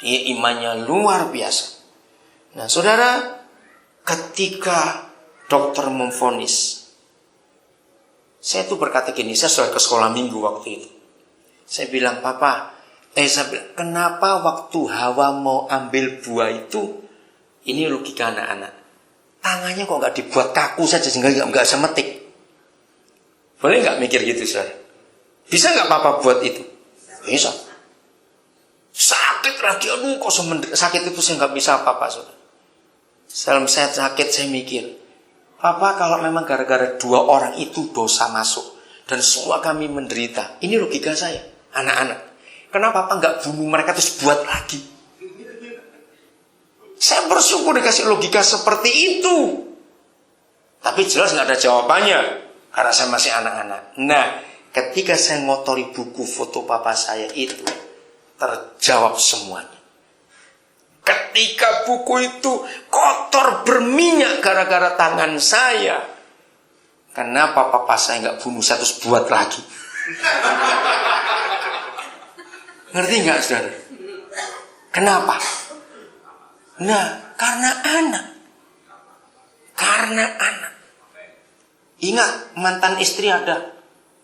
Dia imannya luar biasa. Nah saudara, ketika dokter memvonis, saya tuh berkata gini, saya sudah ke sekolah minggu waktu itu. Saya bilang, saya bilang, kenapa waktu Hawa mau ambil buah itu, ini logika anak-anak, tangannya kok nggak dibuat kaku saja sehingga nggak bisa metik? Boleh nggak mikir gitu saudara? Bisa nggak papa buat itu? Bisa. Sakit lagi, aduh kok sakit itu saya nggak bisa apa-apa saudara. Dalam saya sakit saya mikir, papa kalau memang gara-gara 2 orang itu dosa masuk dan semua kami menderita, ini logika saya, anak-anak, kenapa papa nggak bunuh mereka terus buat lagi? Saya bersyukur dikasih logika seperti itu. Tapi jelas nggak ada jawabannya karena saya masih anak-anak. Nah, ketika saya ngotori buku foto papa saya itu, terjawab semuanya. Ketika buku itu kotor berminyak gara-gara tangan saya, kenapa papa saya nggak bunuh saya terus buat lagi? Ngerti nggak saudara? Kenapa? Nah, karena anak. Karena anak. Ingat, mantan istri ada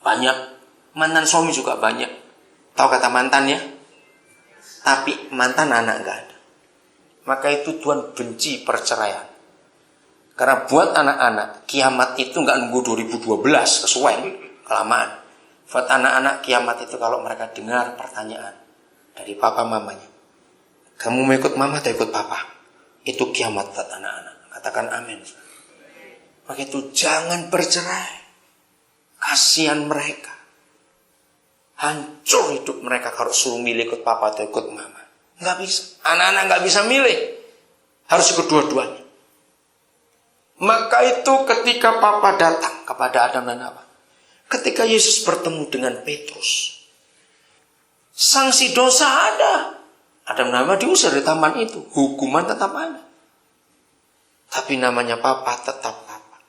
banyak, mantan suami juga banyak. Tahu kata mantan ya? Tapi mantan anak nggak ada. Maka itu Tuhan benci perceraian. Karena buat anak-anak, kiamat itu nggak nunggu 2012, kesuwen, kelamaan. Buat anak-anak, kiamat itu kalau mereka dengar pertanyaan dari papa mamanya, kamu mau ikut mama atau ikut papa? Itu kiamat buat anak-anak. Katakan amin. Maka itu jangan bercerai. Kasihan mereka. Hancur hidup mereka kalau suruh milih ikut papa atau ikut mama. Nggak bisa. Anak-anak nggak bisa milih. Harus ikut dua-duanya. Maka itu ketika papa datang kepada Adam dan Hawa, ketika Yesus bertemu dengan Petrus, sanksi dosa ada. Adam dan Hawa diusir dari taman itu. Hukuman tetap ada. Tapi namanya papa tetap papa.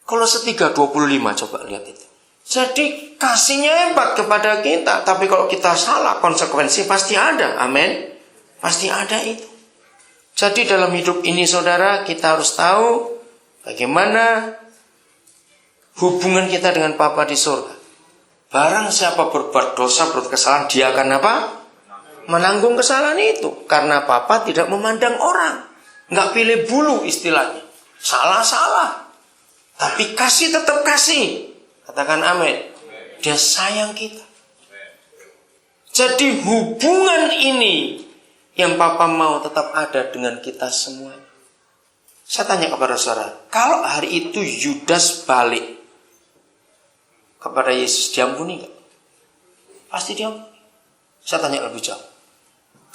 Kolose 3:25 coba lihat itu. Jadi kasihnya hebat kepada kita. Tapi kalau kita salah, konsekuensi pasti ada. Amin. Pasti ada itu. Jadi dalam hidup ini saudara, kita harus tahu bagaimana hubungan kita dengan Bapa di surga. Barang siapa berbuat dosa, berbuat kesalahan, dia akan apa? Menanggung kesalahan itu. Karena Bapa tidak memandang orang. Nggak pilih bulu istilahnya. Salah-salah. Tapi kasih tetap kasih. Katakan amin. Dia sayang kita. Jadi hubungan ini yang Papa mau tetap ada dengan kita semuanya. Saya tanya kepada saudara, kalau hari itu Yudas balik kepada Yesus, diampuni gak? Pasti diampuni. Saya tanya lebih jauh.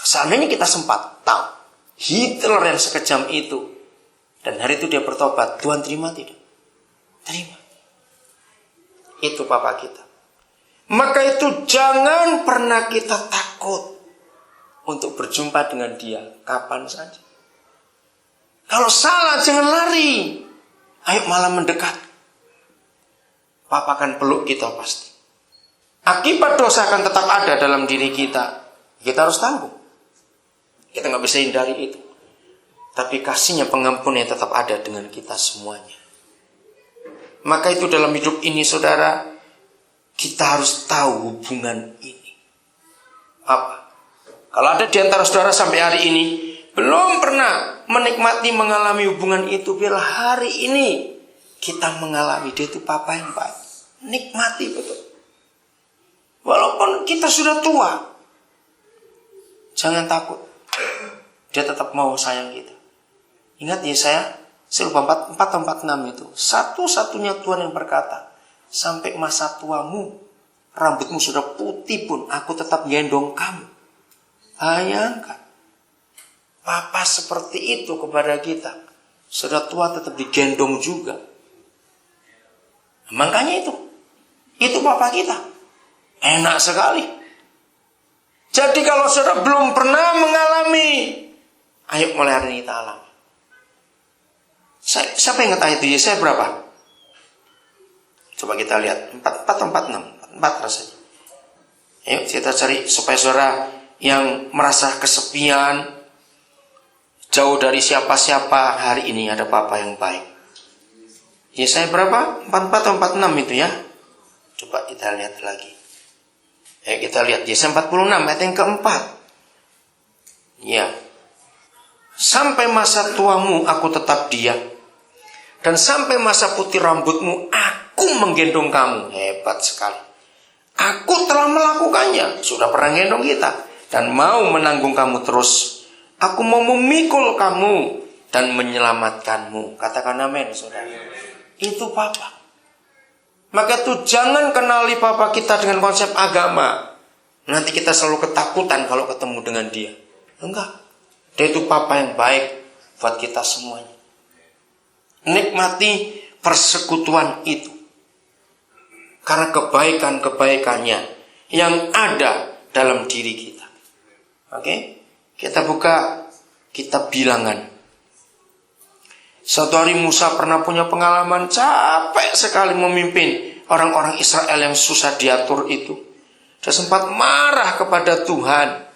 Seandainya kita sempat tahu Hitler yang sekejam itu, dan hari itu dia bertobat, Tuhan terima tidak? Terima. Itu Papa kita. Maka itu jangan pernah kita takut untuk berjumpa dengan dia kapan saja. Kalau salah jangan lari. Ayo malah mendekat. Papa akan peluk kita pasti. Akibat dosa akan tetap ada dalam diri kita. Kita harus tanggung. Kita nggak bisa hindari itu. Tapi kasihnya, pengampunnya tetap ada dengan kita semuanya. Maka itu dalam hidup ini saudara, kita harus tahu hubungan ini. Apa? Kalau ada di antara saudara sampai hari ini belum pernah menikmati, mengalami hubungan itu, biar hari ini kita mengalami. Dia itu Papa yang baik. Nikmati betul. Walaupun kita sudah tua, jangan takut. Dia tetap mau sayang kita. Ingat Yesaya 4:46 itu. Satu-satunya Tuhan yang berkata, sampai masa tuamu, rambutmu sudah putih pun, aku tetap gendong kamu. Bayangkan. Papa seperti itu kepada kita. Sudah tua tetap digendong juga. Makanya itu. Itu Papa kita. Enak sekali. Jadi kalau saudara belum pernah mengalami, ayo mulai hari ini kita alami. Siapa yang ingat ayat itu? Yesaya berapa? Coba kita lihat. 4 rasanya. Ayo kita cari supaya saudara yang merasa kesepian, jauh dari siapa-siapa, hari ini ada Papa yang baik. Yesaya berapa? 44 atau 46 itu ya? Coba kita lihat lagi. Kita lihat Yesaya 46 ayat yang keempat. Ya. Sampai masa tuamu aku tetap diam, dan sampai masa putih rambutmu aku menggendong kamu. Hebat sekali. Aku telah melakukannya. Sudah pernah gendong kita. Dan mau menanggung kamu terus. Aku mau memikul kamu dan menyelamatkanmu. Katakan amin, saudara. Itu Papa. Maka tuh jangan kenali Papa kita dengan konsep agama. Nanti kita selalu ketakutan kalau ketemu dengan dia. Enggak. Dia itu Papa yang baik buat kita semuanya. Nikmati persekutuan itu. Karena kebaikan-kebaikannya yang ada dalam diri kita. Oke? Kita buka kitab Bilangan. Suatu hari Musa pernah punya pengalaman capek sekali memimpin orang-orang Israel yang susah diatur itu. Dia sempat marah kepada Tuhan.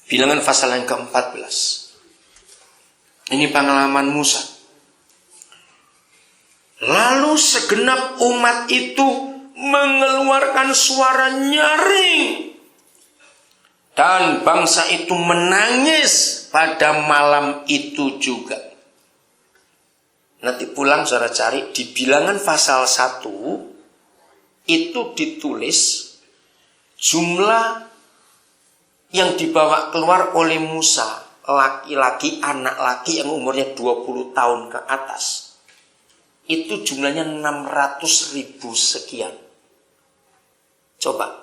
Bilangan pasal yang ke-14. Ini pengalaman Musa. Lalu segenap umat itu mengeluarkan suara nyaring. Dan bangsa itu menangis pada malam itu juga. Nanti pulang saudara cari di Bilangan pasal 1. Itu ditulis jumlah yang dibawa keluar oleh Musa. Laki-laki, anak laki yang umurnya 20 tahun ke atas. Itu jumlahnya 600.000 sekian. Coba.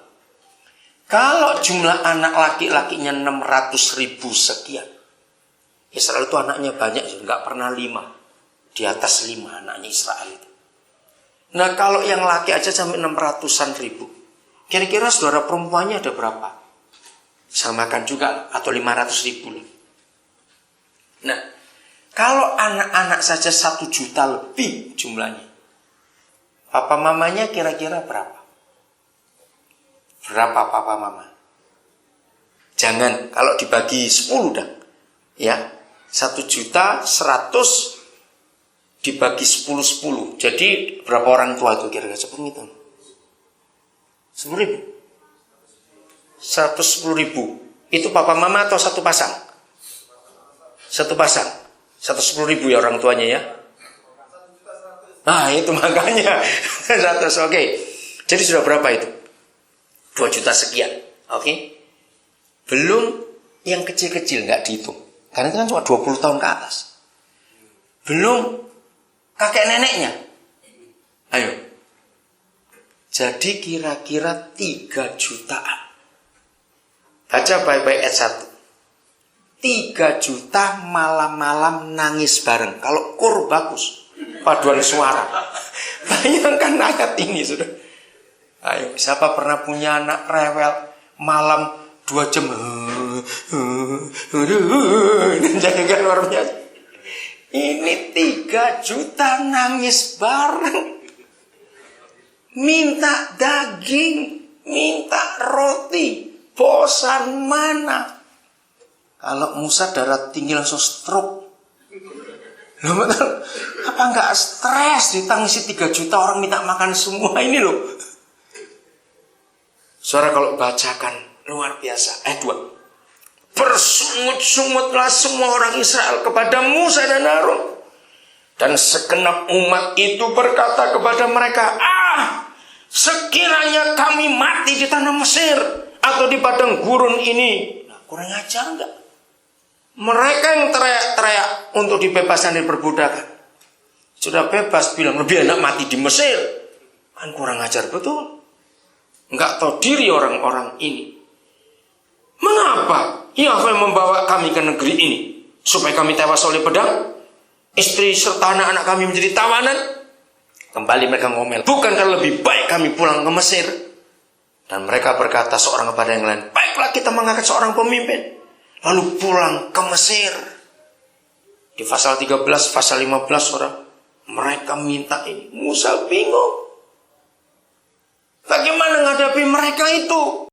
Kalau jumlah anak laki-lakinya 600.000 sekian. Israel itu anaknya banyak. Enggak pernah 5. Di atas 5 anaknya Israel itu. Nah kalau yang laki aja sampai 600-an ribu. Kira-kira saudara perempuannya ada berapa? Samakan juga. Atau 500.000. Nah. Kalau anak-anak saja 1 juta lebih jumlahnya. Papa mamanya kira-kira berapa? Berapa papa mama? Jangan, kalau dibagi 10 dah. Ya, 1.100.000 dibagi 10. Jadi berapa orang tua itu kira-kira? 10 itu. 10.000. 110.000. Itu papa mama atau satu pasang? Satu pasang. 110.000 ya orang tuanya ya. Nah itu makanya 100 oke. Jadi sudah berapa itu? 2 juta sekian. Oke. Belum yang kecil-kecil nggak dihitung. Karena itu kan cuma 20 tahun ke atas. Belum kakek neneknya. Ayo. Jadi kira-kira 3 jutaan. Baca baik-baik ayat 1. 3 juta malam-malam nangis bareng. Kalau kur bagus. Paduan suara. Bayangkan ayat ini sudah. Ayo, siapa pernah punya anak rewel malam 2 jam. Jangan luar biasa. Ini 3 juta nangis bareng. Minta daging. Minta roti. Bosan mana? Kalau Musa darah tinggi langsung stroke. Loh betul. Apa enggak stres ditangisi 3 juta orang minta makan semua ini loh. Suara kalau bacakan luar biasa. Ayat 2. Bersungut-sungutlah semua orang Israel kepada Musa dan Harun. Dan segenap umat itu berkata kepada mereka, sekiranya kami mati di tanah Mesir atau di padang gurun ini. Nah, kurang ajar enggak? Mereka yang teriak-teriak untuk dibebaskan dari perbudakan. Sudah bebas bilang lebih enak mati di Mesir. Kan kurang ajar betul. Enggak tahu diri orang-orang ini. Mengapa Yahweh membawa kami ke negeri ini? Supaya kami tewas oleh pedang? Istri serta anak-anak kami menjadi tawanan? Kembali mereka ngomel. Bukankah lebih baik kami pulang ke Mesir? Dan mereka berkata seorang kepada yang lain, baiklah kita mengangkat seorang pemimpin. Lalu pulang ke Mesir. Di pasal 13, pasal 15 orang. Mereka minta ini. Musa bingung. Bagaimana menghadapi mereka itu?